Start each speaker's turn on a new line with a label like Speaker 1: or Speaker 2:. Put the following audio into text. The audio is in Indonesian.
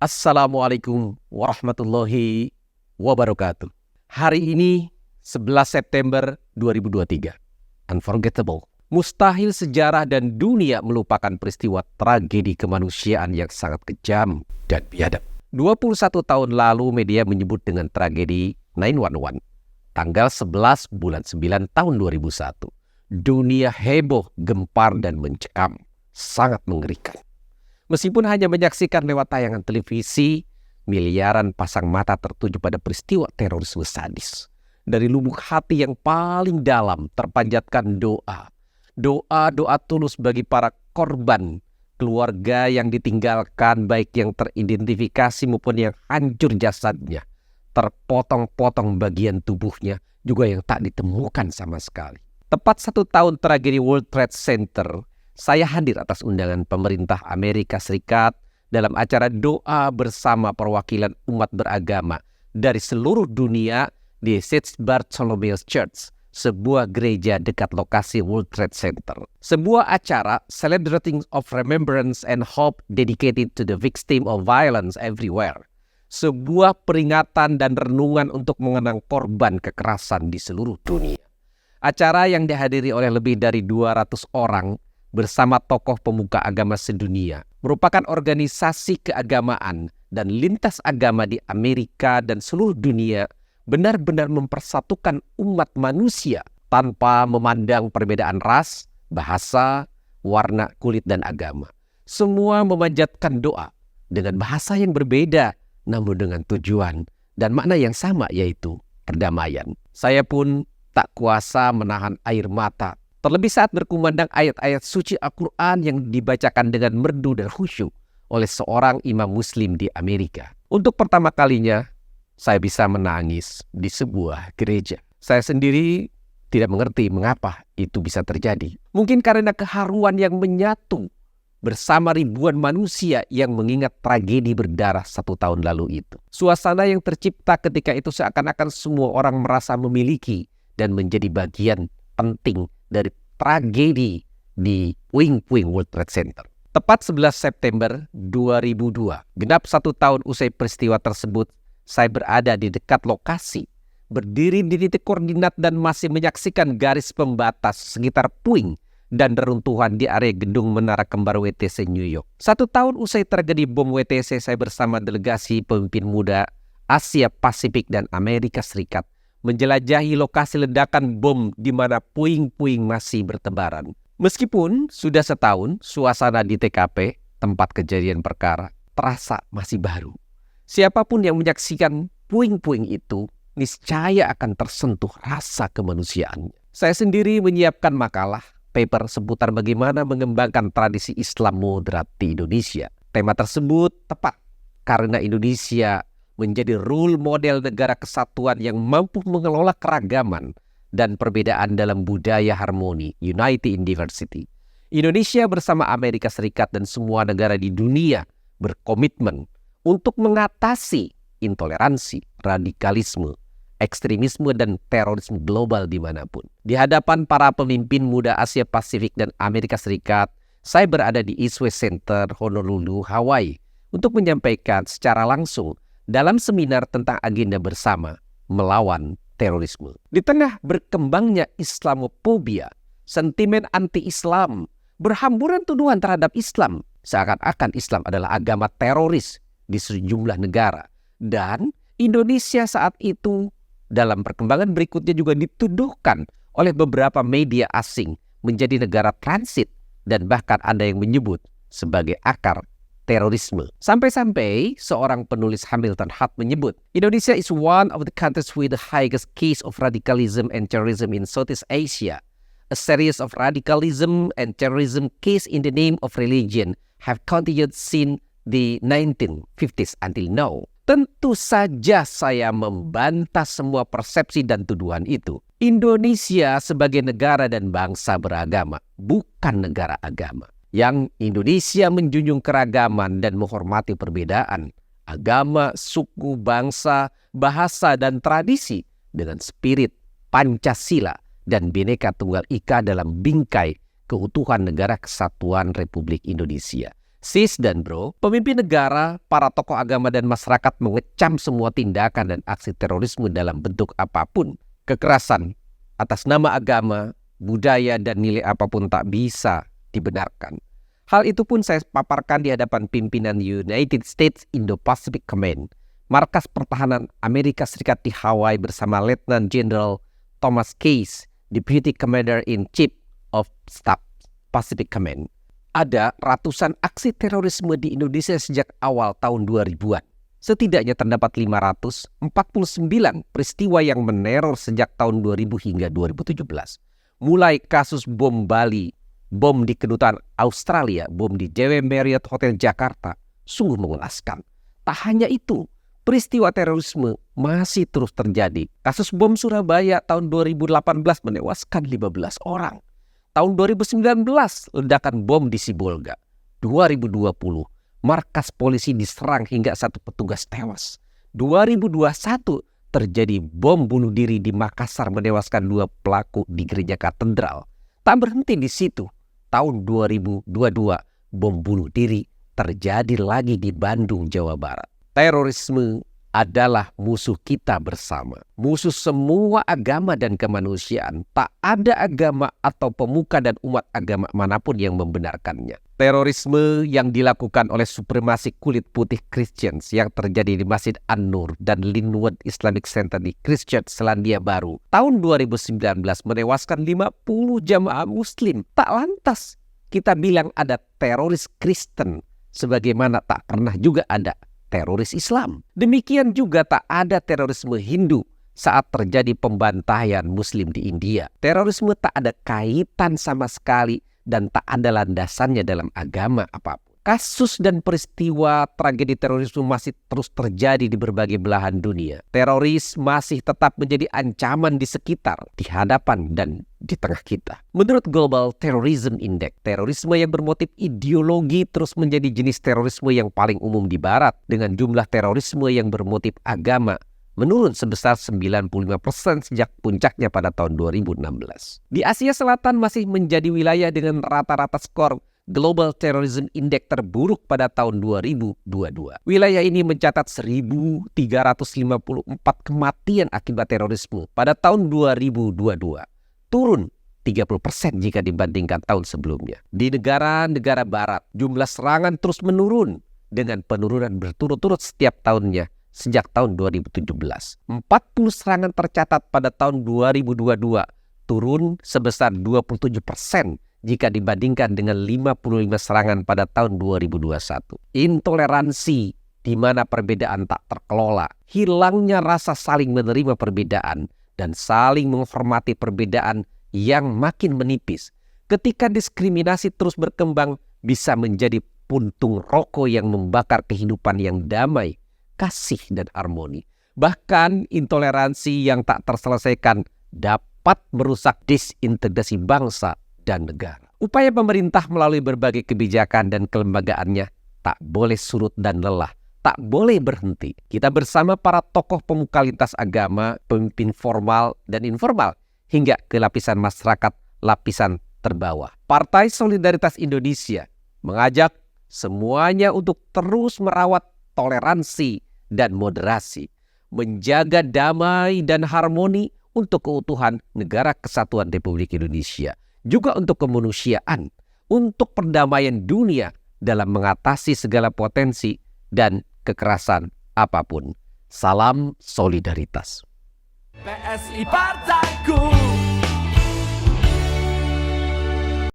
Speaker 1: Assalamualaikum warahmatullahi wabarakatuh. Hari ini 11 September 2023. Unforgettable. Mustahil sejarah dan dunia melupakan peristiwa tragedi kemanusiaan yang sangat kejam dan biadab. 21 tahun lalu media menyebut dengan tragedi 911. Tanggal 11 bulan 9 tahun 2001. Dunia heboh, gempar dan mencekam. Sangat mengerikan. Meskipun hanya menyaksikan lewat tayangan televisi, miliaran pasang mata tertuju pada peristiwa terorisme sadis. Dari lubuk hati yang paling dalam terpanjatkan doa. Doa tulus bagi para korban, keluarga yang ditinggalkan baik yang teridentifikasi maupun yang hancur jasadnya. Terpotong-potong bagian tubuhnya juga yang tak ditemukan sama sekali. Tepat 1 tahun tragedi World Trade Center, saya hadir atas undangan pemerintah Amerika Serikat dalam acara doa bersama perwakilan umat beragama dari seluruh dunia di St. Bartholomew's Church, sebuah gereja dekat lokasi World Trade Center. Sebuah acara celebrating of remembrance and hope dedicated to the victim of violence everywhere. Sebuah peringatan dan renungan untuk mengenang korban kekerasan di seluruh dunia. Acara yang dihadiri oleh lebih dari 200 orang bersama tokoh pemuka agama sedunia, merupakan organisasi keagamaan dan lintas agama di Amerika dan seluruh dunia benar-benar mempersatukan umat manusia tanpa memandang perbedaan ras, bahasa, warna kulit dan agama. Semua memanjatkan doa dengan bahasa yang berbeda namun dengan tujuan dan makna yang sama, yaitu perdamaian. Saya pun tak kuasa menahan air mata, terlebih saat berkumandang ayat-ayat suci Al-Quran yang dibacakan dengan merdu dan khusyuk oleh seorang imam muslim di Amerika. Untuk pertama kalinya, saya bisa menangis di sebuah gereja. Saya sendiri tidak mengerti mengapa itu bisa terjadi. Mungkin karena keharuan yang menyatu bersama ribuan manusia yang mengingat tragedi berdarah 1 tahun lalu itu. Suasana yang tercipta ketika itu seakan-akan semua orang merasa memiliki dan menjadi bagian penting dari tragedi di puing-puing World Trade Center. Tepat 11 September 2002, genap 1 tahun usai peristiwa tersebut, saya berada di dekat lokasi, berdiri di titik koordinat dan masih menyaksikan garis pembatas sekitar puing dan reruntuhan di area gedung Menara Kembar WTC New York. 1 tahun usai tragedi bom WTC, saya bersama delegasi pemimpin muda Asia Pasifik dan Amerika Serikat menjelajahi lokasi ledakan bom di mana puing-puing masih bertebaran. Meskipun sudah setahun, suasana di TKP, tempat kejadian perkara, terasa masih baru. Siapapun yang menyaksikan puing-puing itu, niscaya akan tersentuh rasa kemanusiaannya. Saya sendiri menyiapkan makalah, paper seputar bagaimana mengembangkan tradisi Islam moderat di Indonesia. Tema tersebut tepat karena Indonesia menjadi role model negara kesatuan yang mampu mengelola keragaman dan perbedaan dalam budaya harmoni, unity in diversity. Indonesia bersama Amerika Serikat dan semua negara di dunia berkomitmen untuk mengatasi intoleransi, radikalisme, ekstremisme dan terorisme global dimanapun. Di hadapan para pemimpin muda Asia Pasifik dan Amerika Serikat, saya berada di East West Center, Honolulu, Hawaii, untuk menyampaikan secara langsung dalam seminar tentang agenda bersama melawan terorisme. Di tengah berkembangnya Islamophobia, sentimen anti-Islam, berhamburan tuduhan terhadap Islam, seakan-akan Islam adalah agama teroris di sejumlah negara. Dan Indonesia saat itu dalam perkembangan berikutnya juga dituduhkan oleh beberapa media asing menjadi negara transit dan bahkan ada yang menyebut sebagai akar terorisme. Sampai-sampai seorang penulis Hamilton Hart menyebut, Indonesia is one of the countries with the highest case of radicalism and terrorism in Southeast Asia. A series of radicalism and terrorism case in the name of religion have continued since the 1950s until now. Tentu saja saya membantah semua persepsi dan tuduhan itu. Indonesia sebagai negara dan bangsa beragama, bukan negara agama. Yang Indonesia menjunjung keragaman dan menghormati perbedaan agama, suku, bangsa, bahasa, dan tradisi dengan spirit Pancasila dan Bhinneka Tunggal Ika dalam bingkai keutuhan negara kesatuan Republik Indonesia. Sis dan bro, pemimpin negara, para tokoh agama dan masyarakat mengecam semua tindakan dan aksi terorisme dalam bentuk apapun. Kekerasan atas nama agama, budaya, dan nilai apapun tak bisa dibenarkan. Hal itu pun saya paparkan di hadapan pimpinan United States Indo-Pacific Command, markas pertahanan Amerika Serikat di Hawaii bersama Letnan Jenderal Thomas Case, Deputy Commander-in-Chief of Staff Pacific Command. Ada ratusan aksi terorisme di Indonesia sejak awal tahun 2000-an. Setidaknya terdapat 549 peristiwa yang meneror sejak tahun 2000 hingga 2017. Mulai kasus bom Bali, bom di kedutaan Australia, bom di JW Marriott Hotel Jakarta, sungguh mengenaskan. Tak hanya itu, peristiwa terorisme masih terus terjadi. Kasus bom Surabaya tahun 2018 menewaskan 15 orang. Tahun 2019, ledakan bom di Sibolga. 2020, markas polisi diserang hingga 1 petugas tewas. 2021, terjadi bom bunuh diri di Makassar menewaskan 2 pelaku di gereja katedral. Tak berhenti di situ. Tahun 2022, bom bunuh diri terjadi lagi di Bandung, Jawa Barat. Terorisme adalah musuh kita bersama. Musuh semua agama dan kemanusiaan. Tak ada agama atau pemuka dan umat agama manapun yang membenarkannya. Terorisme yang dilakukan oleh supremasi kulit putih Christians yang terjadi di Masjid An-Nur dan Linwood Islamic Center di Christchurch, Selandia Baru tahun 2019 menewaskan 50 jamaah muslim. Tak lantas kita bilang ada teroris Kristen, sebagaimana tak pernah juga ada teroris Islam. Demikian juga tak ada terorisme Hindu saat terjadi pembantaian Muslim di India. Terorisme tak ada kaitan sama sekali dan tak ada landasannya dalam agama apapun. Kasus dan peristiwa tragedi terorisme masih terus terjadi di berbagai belahan dunia. Teroris masih tetap menjadi ancaman di sekitar, di hadapan, dan di tengah kita. Menurut Global Terrorism Index, terorisme yang bermotif ideologi terus menjadi jenis terorisme yang paling umum di Barat, dengan jumlah terorisme yang bermotif agama menurun sebesar 95% sejak puncaknya pada tahun 2016. Di Asia Selatan masih menjadi wilayah dengan rata-rata skor Global Terrorism Index terburuk pada tahun 2022. Wilayah ini mencatat 1.354 kematian akibat terorisme pada tahun 2022. Turun 30% jika dibandingkan tahun sebelumnya. Di negara-negara barat, jumlah serangan terus menurun dengan penurunan berturut-turut setiap tahunnya sejak tahun 2017. 40 serangan tercatat pada tahun 2022, turun sebesar 27% jika dibandingkan dengan 55 serangan pada tahun 2021. Intoleransi di mana perbedaan tak terkelola, hilangnya rasa saling menerima perbedaan dan saling menghormati perbedaan yang makin menipis. Ketika diskriminasi terus berkembang, bisa menjadi puntung rokok yang membakar kehidupan yang damai, kasih dan harmoni. Bahkan intoleransi yang tak terselesaikan dapat merusak disintegrasi bangsa dan negara. Upaya pemerintah melalui berbagai kebijakan dan kelembagaannya tak boleh surut dan lelah, tak boleh berhenti. Kita bersama para tokoh pemuka lintas agama, pemimpin formal dan informal, hingga ke lapisan masyarakat, lapisan terbawah. Partai Solidaritas Indonesia mengajak semuanya untuk terus merawat toleransi dan moderasi, menjaga damai dan harmoni untuk keutuhan Negara Kesatuan Republik Indonesia, juga untuk kemanusiaan, untuk perdamaian dunia dalam mengatasi segala potensi dan kekerasan apapun. Salam solidaritas.
Speaker 2: PSI Partaiku.